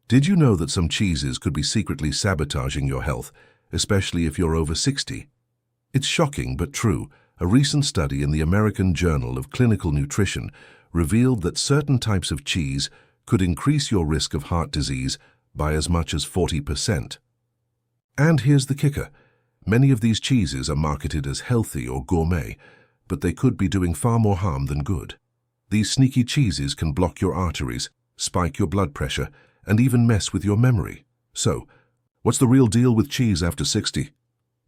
Did you know that some cheeses could be secretly sabotaging your health, especially if you're over 60? It's shocking but true. A recent study in the American Journal of Clinical Nutrition revealed that certain types of cheese could increase your risk of heart disease by as much as 40%. And here's the kicker. Many of these cheeses are marketed as healthy or gourmet, but they could be doing far more harm than good. These sneaky cheeses can block your arteries, spike your blood pressure, and even mess with your memory. So, what's the real deal with cheese after 60?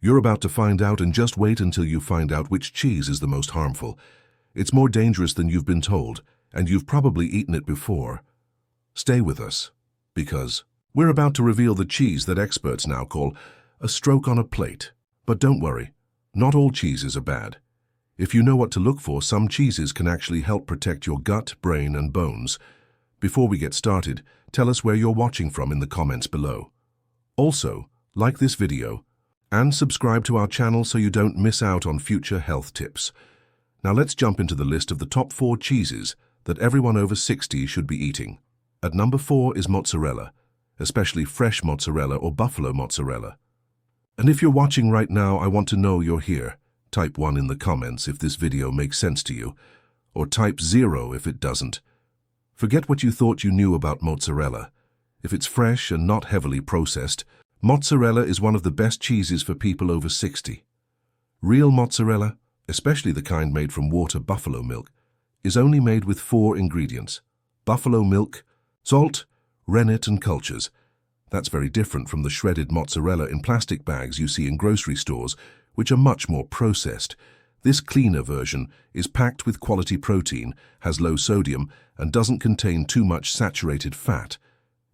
You're about to find out, and just wait until you find out which cheese is the most harmful. It's more dangerous than you've been told, and you've probably eaten it before. Stay with us, because we're about to reveal the cheese that experts now call a stroke on a plate. But don't worry, not all cheeses are bad. If you know what to look for, some cheeses can actually help protect your gut, brain, and bones. Before we get started, tell us where you're watching from in the comments below. Also, like this video and subscribe to our channel so you don't miss out on future health tips. Now let's jump into the list of the top 4 cheeses that everyone over 60 should be eating. At number 4 is mozzarella, especially fresh mozzarella or buffalo mozzarella. And if you're watching right now, I want to know you're here. Type 1 in the comments if this video makes sense to you, or type 0 if it doesn't. Forget what you thought you knew about mozzarella. If it's fresh and not heavily processed, mozzarella is one of the best cheeses for people over 60. Real mozzarella, especially the kind made from water buffalo milk, is only made with 4 ingredients: buffalo milk, salt, rennet, and cultures. That's very different from the shredded mozzarella in plastic bags you see in grocery stores, which are much more processed. This cleaner version is packed with quality protein, has low sodium, and doesn't contain too much saturated fat.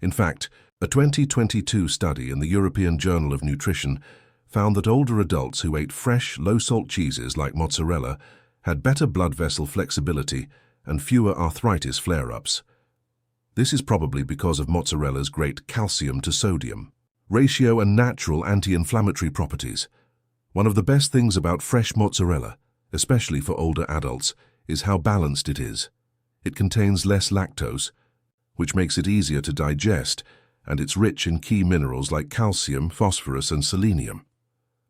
In fact, a 2022 study in the European Journal of Nutrition found that older adults who ate fresh, low-salt cheeses like mozzarella had better blood vessel flexibility and fewer arthritis flare-ups. This is probably because of mozzarella's great calcium to sodium ratio and natural anti-inflammatory properties. One of the best things about fresh mozzarella, especially for older adults, is how balanced it is. It contains less lactose, which makes it easier to digest, and it's rich in key minerals like calcium, phosphorus, and selenium.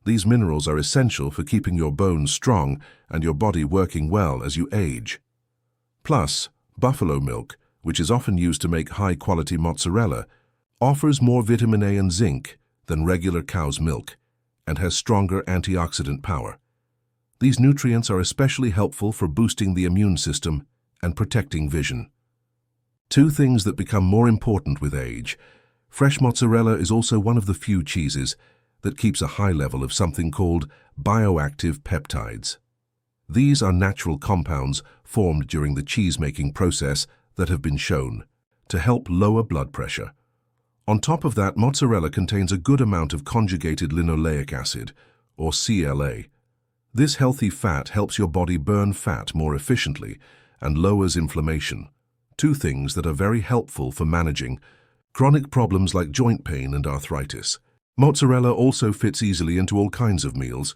These minerals are essential for keeping your bones strong and your body working well as you age. Plus, buffalo milk, which is often used to make high-quality mozzarella, offers more vitamin A and zinc than regular cow's milk, and has stronger antioxidant power. These nutrients are especially helpful for boosting the immune system and protecting vision. 2 things that become more important with age. Fresh mozzarella is also one of the few cheeses that keeps a high level of something called bioactive peptides. These are natural compounds formed during the cheese-making process that have been shown to help lower blood pressure. On top of that, mozzarella contains a good amount of conjugated linoleic acid, or CLA. This healthy fat helps your body burn fat more efficiently and lowers inflammation, 2 things that are very helpful for managing chronic problems like joint pain and arthritis. Mozzarella also fits easily into all kinds of meals.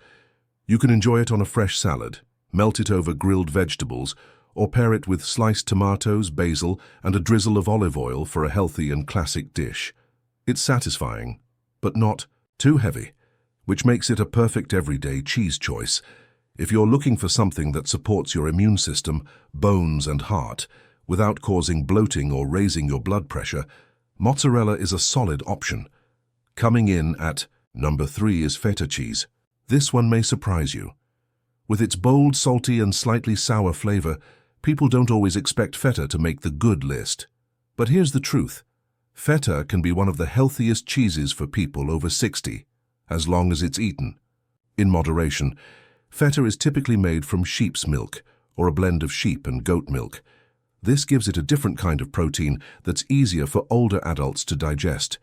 You can enjoy it on a fresh salad, melt it over grilled vegetables, or pair it with sliced tomatoes, basil, and a drizzle of olive oil for a healthy and classic dish. It's satisfying, but not too heavy, which makes it a perfect everyday cheese choice. If you're looking for something that supports your immune system, bones, and heart, without causing bloating or raising your blood pressure, mozzarella is a solid option. Coming in at number 3 is feta cheese. This one may surprise you. With its bold, salty, and slightly sour flavor, people don't always expect feta to make the good list. But here's the truth. Feta can be one of the healthiest cheeses for people over 60, as long as it's eaten in moderation. Feta is typically made from sheep's milk, or a blend of sheep and goat milk. This gives it a different kind of protein that's easier for older adults to digest.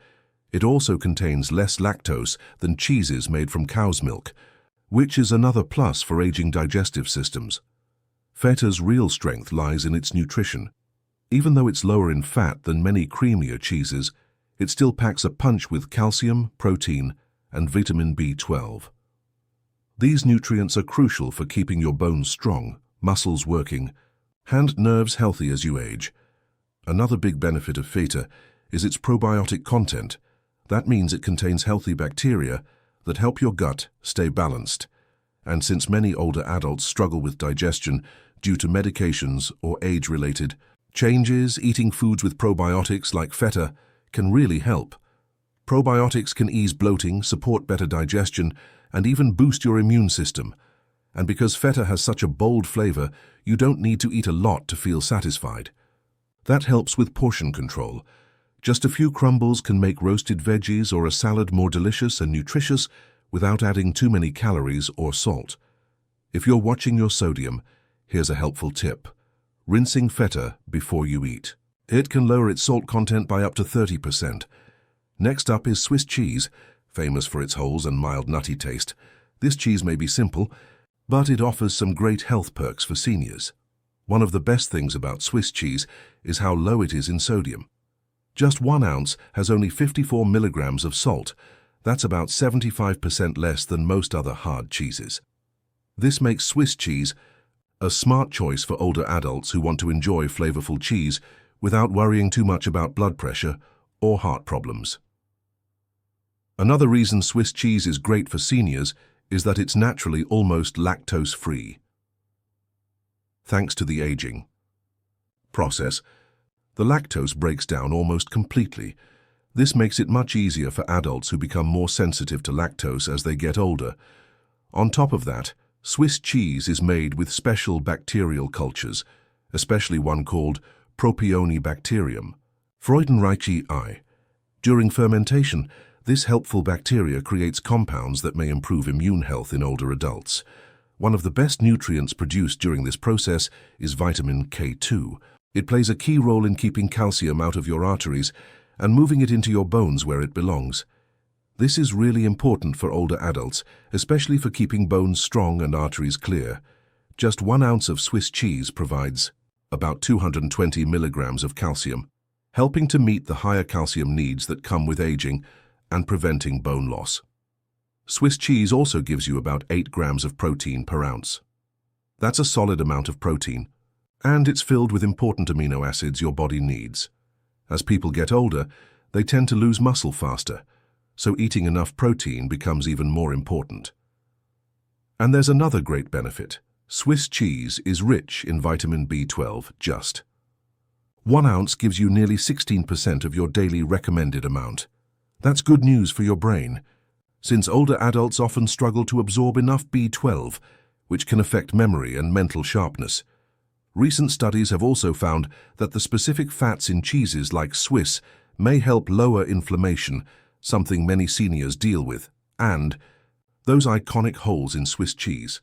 It also contains less lactose than cheeses made from cow's milk, which is another plus for aging digestive systems. Feta's real strength lies in its nutrition. Even though it's lower in fat than many creamier cheeses, it still packs a punch with calcium, protein, and vitamin B12. These nutrients are crucial for keeping your bones strong, muscles working, and nerves healthy as you age. Another big benefit of feta is its probiotic content. That means it contains healthy bacteria that help your gut stay balanced. And since many older adults struggle with digestion due to medications or age-related changes, eating foods with probiotics like feta can really help. Probiotics can ease bloating, support better digestion, and even boost your immune system. And because feta has such a bold flavor, you don't need to eat a lot to feel satisfied. That helps with portion control. Just a few crumbles can make roasted veggies or a salad more delicious and nutritious without adding too many calories or salt. If you're watching your sodium, here's a helpful tip. Rinsing feta before you eat. It can lower its salt content by up to 30%. Next up is Swiss cheese, famous for its holes and mild nutty taste. This cheese may be simple, but it offers some great health perks for seniors. One of the best things about Swiss cheese is how low it is in sodium. Just 1 ounce has only 54 milligrams of salt. That's about 75% less than most other hard cheeses. This makes Swiss cheese a smart choice for older adults who want to enjoy flavorful cheese without worrying too much about blood pressure or heart problems. Another reason Swiss cheese is great for seniors is that it's naturally almost lactose-free. Thanks to the aging process, the lactose breaks down almost completely. This makes it much easier for adults who become more sensitive to lactose as they get older. On top of that, Swiss cheese is made with special bacterial cultures, especially one called Propionibacterium, Freudenreiche I. During fermentation, this helpful bacteria creates compounds that may improve immune health in older adults. One of the best nutrients produced during this process is vitamin K2. It plays a key role in keeping calcium out of your arteries and moving it into your bones where it belongs. This is really important for older adults, especially for keeping bones strong and arteries clear. Just 1 ounce of Swiss cheese provides about 220 milligrams of calcium, helping to meet the higher calcium needs that come with aging and preventing bone loss. Swiss cheese also gives you about 8 grams of protein per ounce. That's a solid amount of protein, and it's filled with important amino acids your body needs. As people get older, they tend to lose muscle faster, so eating enough protein becomes even more important. And there's another great benefit. Swiss cheese is rich in vitamin B12, just 1 ounce gives you nearly 16% of your daily recommended amount. That's good news for your brain, since older adults often struggle to absorb enough B12, which can affect memory and mental sharpness. Recent studies have also found that the specific fats in cheeses like Swiss may help lower inflammation, something many seniors deal with. And those iconic holes in Swiss cheese,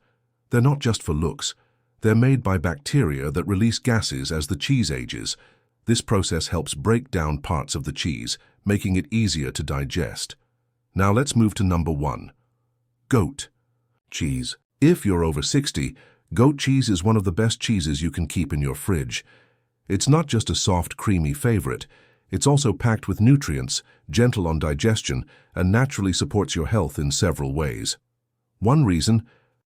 they're not just for looks. They're made by bacteria that release gases as the cheese ages. This process helps break down parts of the cheese, making it easier to digest. Now let's move to number 1. Goat cheese. If you're over 60, goat cheese is one of the best cheeses you can keep in your fridge. It's not just a soft, creamy favorite. It's also packed with nutrients, gentle on digestion, and naturally supports your health in several ways. One reason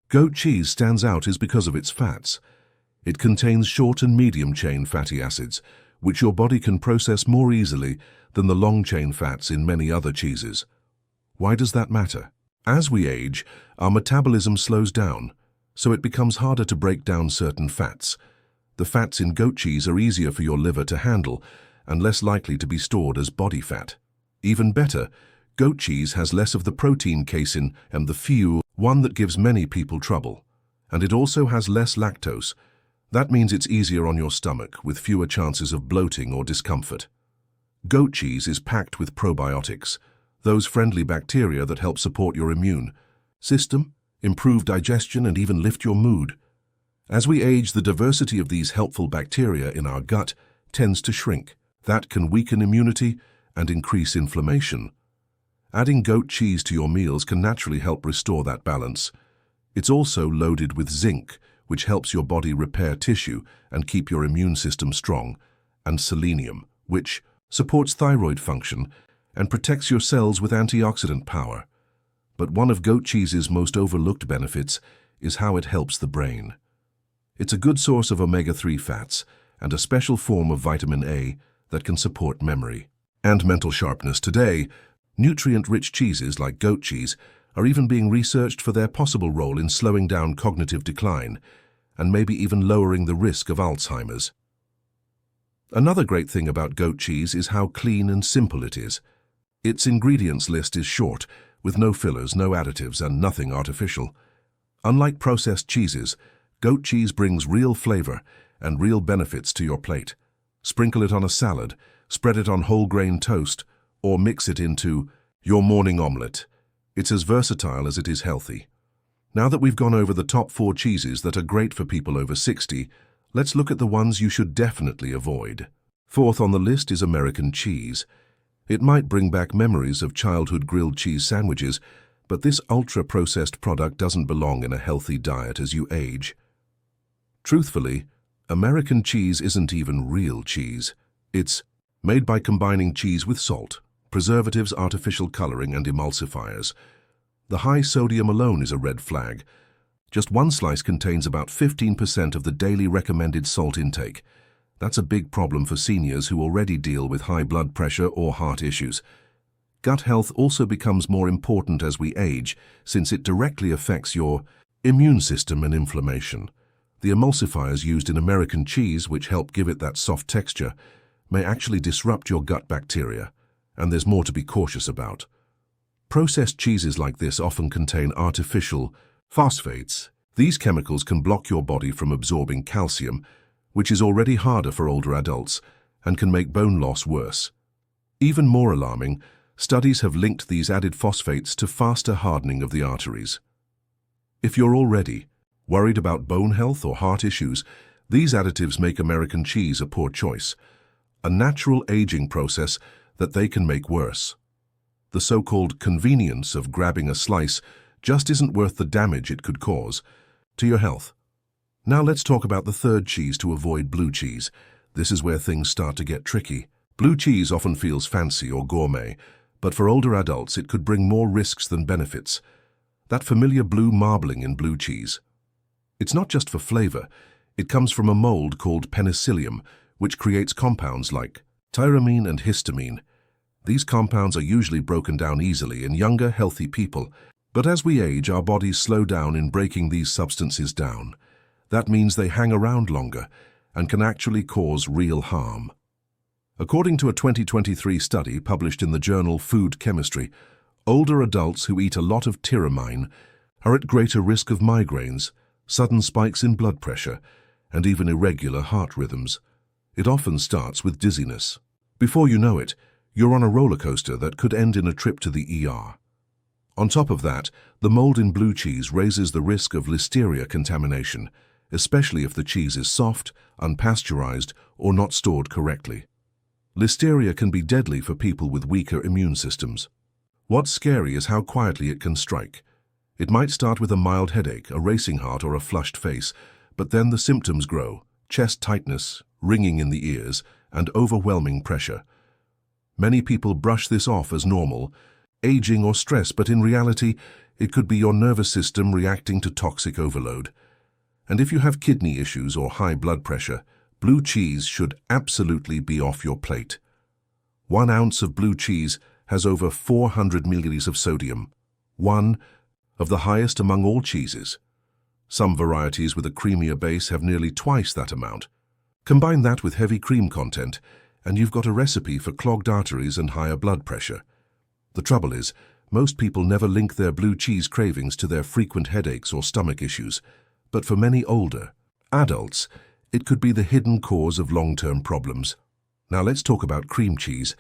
goat cheese stands out is because of its fats. It contains short and medium-chain fatty acids, which your body can process more easily than the long-chain fats in many other cheeses. Why does that matter? As we age, our metabolism slows down, so it becomes harder to break down certain fats. The fats in goat cheese are easier for your liver to handle and less likely to be stored as body fat. Even better, goat cheese has less of the protein casein and the few, one that gives many people trouble. And it also has less lactose. That means it's easier on your stomach, with fewer chances of bloating or discomfort. Goat cheese is packed with probiotics, those friendly bacteria that help support your immune system, improve digestion, and even lift your mood. As we age, the diversity of these helpful bacteria in our gut tends to shrink. That can weaken immunity and increase inflammation. Adding goat cheese to your meals can naturally help restore that balance. It's also loaded with zinc, which helps your body repair tissue and keep your immune system strong, and selenium, which supports thyroid function and protects your cells with antioxidant power. But one of goat cheese's most overlooked benefits is how it helps the brain. It's a good source of omega-3 fats and a special form of vitamin A that can support memory. And mental sharpness today, nutrient-rich cheeses like goat cheese are even being researched for their possible role in slowing down cognitive decline and maybe even lowering the risk of Alzheimer's. Another great thing about goat cheese is how clean and simple it is. Its ingredients list is short, with no fillers, no additives, and nothing artificial. Unlike processed cheeses, goat cheese brings real flavor and real benefits to your plate. Sprinkle it on a salad, spread it on whole grain toast, or mix it into your morning omelette. It's as versatile as it is healthy. Now that we've gone over the top 4 cheeses that are great for people over 60, let's look at the ones you should definitely avoid. Fourth on the list is American cheese. It might bring back memories of childhood grilled cheese sandwiches, but this ultra-processed product doesn't belong in a healthy diet as you age. Truthfully, American cheese isn't even real cheese. It's made by combining cheese with salt, preservatives, artificial coloring, and emulsifiers. The high sodium alone is a red flag. Just one slice contains about 15% of the daily recommended salt intake. That's a big problem for seniors who already deal with high blood pressure or heart issues. Gut health also becomes more important as we age, since it directly affects your immune system and inflammation. The emulsifiers used in American cheese, which help give it that soft texture, may actually disrupt your gut bacteria, and there's more to be cautious about. Processed cheeses like this often contain artificial phosphates. These chemicals can block your body from absorbing calcium, which is already harder for older adults, and can make bone loss worse. Even more alarming, studies have linked these added phosphates to faster hardening of the arteries. If you're already worried about bone health or heart issues, these additives make American cheese a poor choice, a natural aging process that they can make worse. The so-called convenience of grabbing a slice just isn't worth the damage it could cause to your health. Now let's talk about the third cheese to avoid: blue cheese. This is where things start to get tricky. Blue cheese often feels fancy or gourmet, but for older adults it could bring more risks than benefits. That familiar blue marbling in blue cheese. It's not just for flavor. It comes from a mold called penicillium, which creates compounds like tyramine and histamine. These compounds are usually broken down easily in younger, healthy people, but as we age, our bodies slow down in breaking these substances down. That means they hang around longer and can actually cause real harm. According to a 2023 study published in the journal Food Chemistry, older adults who eat a lot of tyramine are at greater risk of migraines, sudden spikes in blood pressure, and even irregular heart rhythms. It often starts with dizziness. Before you know it, you're on a roller coaster that could end in a trip to the ER. On top of that, the mold in blue cheese raises the risk of listeria contamination, especially if the cheese is soft, unpasteurized, or not stored correctly. Listeria can be deadly for people with weaker immune systems. What's scary is how quietly it can strike. It might start with a mild headache, a racing heart, or a flushed face, but then the symptoms grow: chest tightness, ringing in the ears, and overwhelming pressure. Many people brush this off as normal, aging, or stress, but in reality, it could be your nervous system reacting to toxic overload. And if you have kidney issues or high blood pressure, blue cheese should absolutely be off your plate. 1 ounce of blue cheese has over 400 milliliters of sodium, one of the highest among all cheeses. Some varieties with a creamier base have nearly twice that amount. Combine that with heavy cream content, and you've got a recipe for clogged arteries and higher blood pressure. The trouble is, most people never link their blue cheese cravings to their frequent headaches or stomach issues, but for many older adults, it could be the hidden cause of long-term problems. Now let's talk about cream cheese.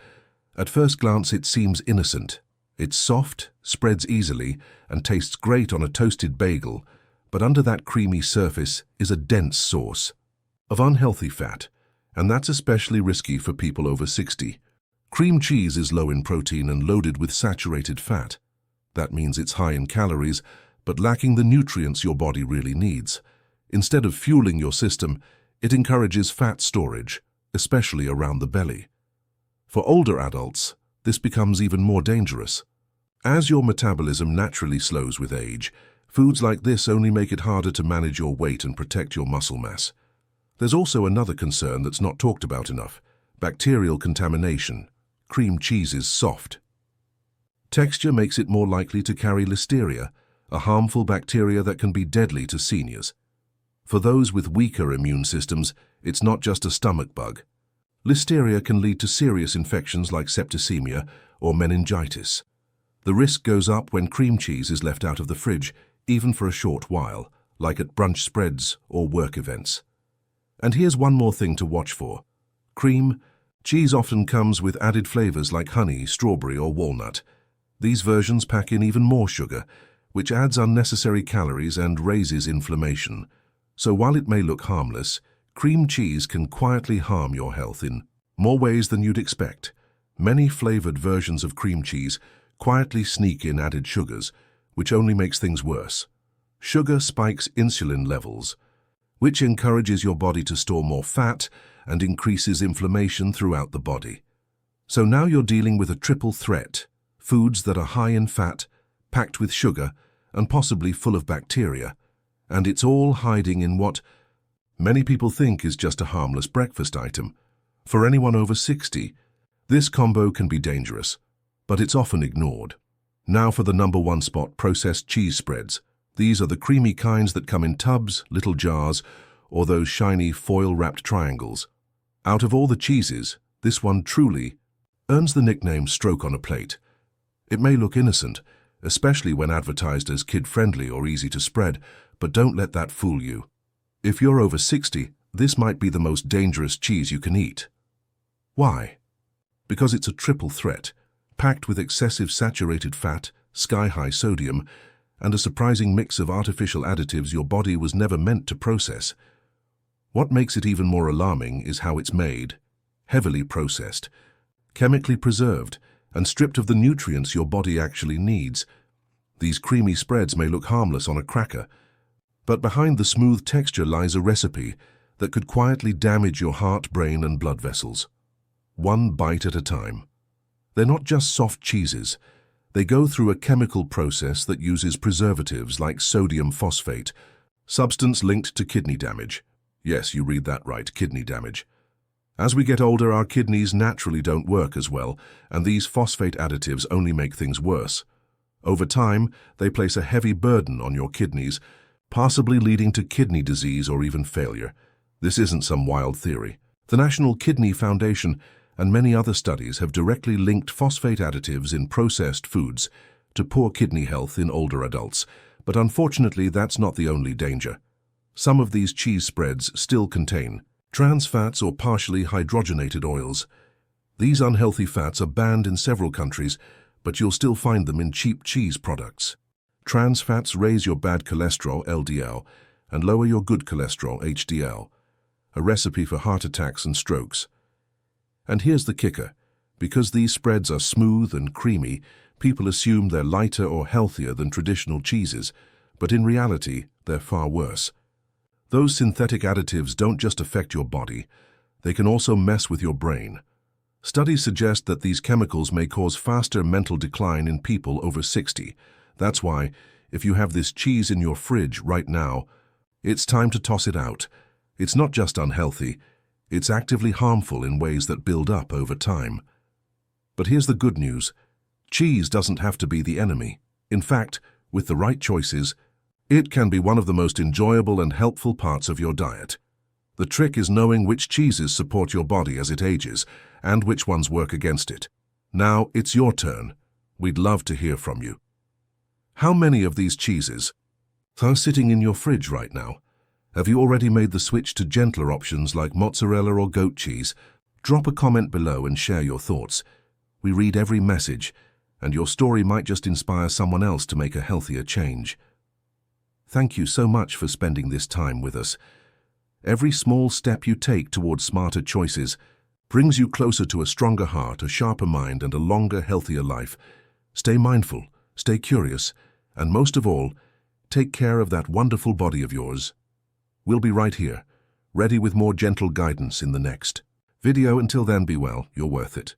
At first glance, it seems innocent. It's soft, spreads easily, and tastes great on a toasted bagel, but under that creamy surface is a dense source of unhealthy fat, and that's especially risky for people over 60. Cream cheese is low in protein and loaded with saturated fat. That means it's high in calories, but lacking the nutrients your body really needs. Instead of fueling your system, it encourages fat storage, especially around the belly. For older adults, this becomes even more dangerous. As your metabolism naturally slows with age, foods like this only make it harder to manage your weight and protect your muscle mass. There's also another concern that's not talked about enough: bacterial contamination. Cream cheese is soft. Texture makes it more likely to carry listeria, a harmful bacteria that can be deadly to seniors. For those with weaker immune systems, it's not just a stomach bug. Listeria can lead to serious infections like septicemia or meningitis. The risk goes up when cream cheese is left out of the fridge, even for a short while, like at brunch spreads or work events. And here's one more thing to watch for. Cream cheese often comes with added flavors like honey, strawberry, or walnut. These versions pack in even more sugar, which adds unnecessary calories and raises inflammation. So while it may look harmless, cream cheese can quietly harm your health in more ways than you'd expect. Many flavored versions of cream cheese quietly sneak in added sugars, which only makes things worse. Sugar spikes insulin levels, which encourages your body to store more fat and increases inflammation throughout the body. So now you're dealing with a triple threat: foods that are high in fat, packed with sugar, and possibly full of bacteria. And it's all hiding in what many people think is just a harmless breakfast item. For anyone over 60, this combo can be dangerous, but it's often ignored. Now for the #1 spot: processed cheese spreads. These are the creamy kinds that come in tubs, little jars, or those shiny foil-wrapped triangles. Out of all the cheeses, this one truly earns the nickname "stroke on a plate." It may look innocent, especially when advertised as kid-friendly or easy to spread, but don't let that fool you. If you're over 60, this might be the most dangerous cheese you can eat. Why? Because it's a triple threat, packed with excessive saturated fat, sky-high sodium, and a surprising mix of artificial additives your body was never meant to process. What makes it even more alarming is how it's made: heavily processed, chemically preserved, and stripped of the nutrients your body actually needs. These creamy spreads may look harmless on a cracker, but behind the smooth texture lies a recipe that could quietly damage your heart, brain, and blood vessels. One bite at a time. They're not just soft cheeses. They go through a chemical process that uses preservatives like sodium phosphate, substance linked to kidney damage. Yes, you read that right, kidney damage. As we get older, our kidneys naturally don't work as well, and these phosphate additives only make things worse. Over time, they place a heavy burden on your kidneys, possibly leading to kidney disease or even failure. This isn't some wild theory. The National Kidney Foundation and many other studies have directly linked phosphate additives in processed foods to poor kidney health in older adults, but unfortunately that's not the only danger. Some of these cheese spreads still contain trans fats or partially hydrogenated oils. These unhealthy fats are banned in several countries, but you'll still find them in cheap cheese products. Trans fats raise your bad cholesterol, LDL, and lower your good cholesterol, HDL, a recipe for heart attacks and strokes. And here's the kicker: because these spreads are smooth and creamy, people assume they're lighter or healthier than traditional cheeses, but in reality, they're far worse. Those synthetic additives don't just affect your body, they can also mess with your brain. Studies suggest that these chemicals may cause faster mental decline in people over 60. That's why, if you have this cheese in your fridge right now, it's time to toss it out. It's not just unhealthy, it's actively harmful in ways that build up over time. But here's the good news: cheese doesn't have to be the enemy. In fact, with the right choices, it can be one of the most enjoyable and helpful parts of your diet. The trick is knowing which cheeses support your body as it ages, and which ones work against it. Now it's your turn. We'd love to hear from you. How many of these cheeses are sitting in your fridge right now? Have you already made the switch to gentler options like mozzarella or goat cheese? Drop a comment below and share your thoughts. We read every message, and your story might just inspire someone else to make a healthier change. Thank you so much for spending this time with us. Every small step you take towards smarter choices brings you closer to a stronger heart, a sharper mind, and a longer, healthier life. Stay mindful, stay curious, and most of all, take care of that wonderful body of yours. We'll be right here, ready with more gentle guidance in the next video. Until then, be well, you're worth it.